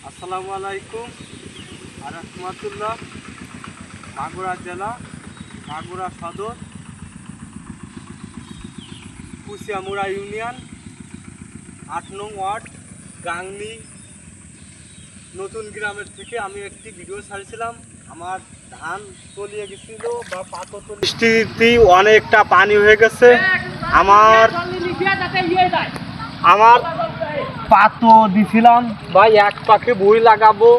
আসসালামু আলাইকুম রাহমাতুল্লাহ। মাগুরা জেলা, মাগুরা সদর, কুচিয়ামুড়া ইউনিয়ন, ৮ নং ওয়ার্ড, গাংনী নতুন গ্রামের থেকে আমি একটি ভিডিও ছাড়ছিলাম। আমার ধান তলিয়ে গেছিল বা পাতো বৃষ্টিতে অনেকটা পানি হয়ে গেছে। আমার পাতো দিছিলাম ভাই, এক পাখে বই লাগাবো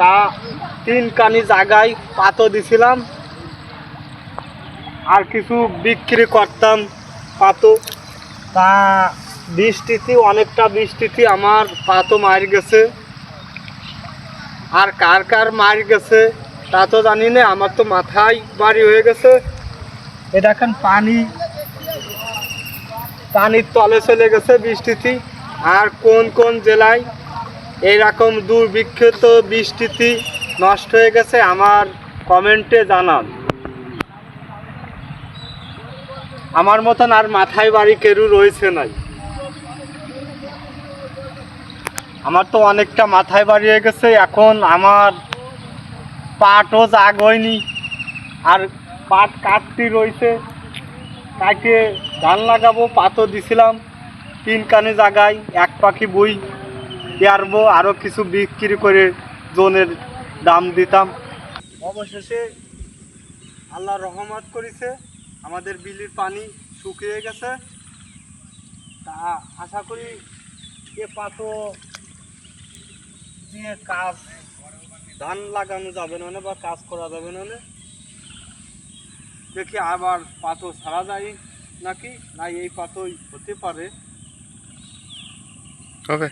তা 3 কানি জায়গায় পাতো দিছিলাম, আর কিছু বিক্রি করতাম পাতো। তা বৃষ্টিতে আমার পাতো মার গেছে। আর কার কার মার গেছে তা তো জানি না, আমার তো মাথায় বাড়ি হয়ে গেছে। এটা এখন পানির তলে চলে গেছে বৃষ্টিতে। আর কোন কোন জেলায় এইরকম দুর্ভিক্ষিত বৃষ্টিতে নষ্ট হয়ে গেছে আমার কমেন্টে জানান। আমার মতন আর মাথায় বাড়ি কেউ রয়েছে নাই। আমার তো অনেকটা মাথায় বাড়ি হয়ে গেছে। এখন আমার পাটও জাগ হয়নি, আর পাট কাটতি রয়েছে, কাটে ধান লাগাবো। পাতও দিছিলাম 3 কানি জায়গায়, এক পাখি বই দেওয়ারবো, আরও কিছু বিক্রি করে জনের দাম দিতাম। অবশেষে আল্লাহ রহমত করেছে, আমাদের বিলের পানি শুকিয়ে গেছে। তা আশা করি এ পাতো দিয়ে কাজ ধান লাগানো যাবে না বা কাজ করা যাবে না। দেখি আবার পাতো ছাড়া যায় নাকি, না এই পাতোই হতে পারে। ওকে।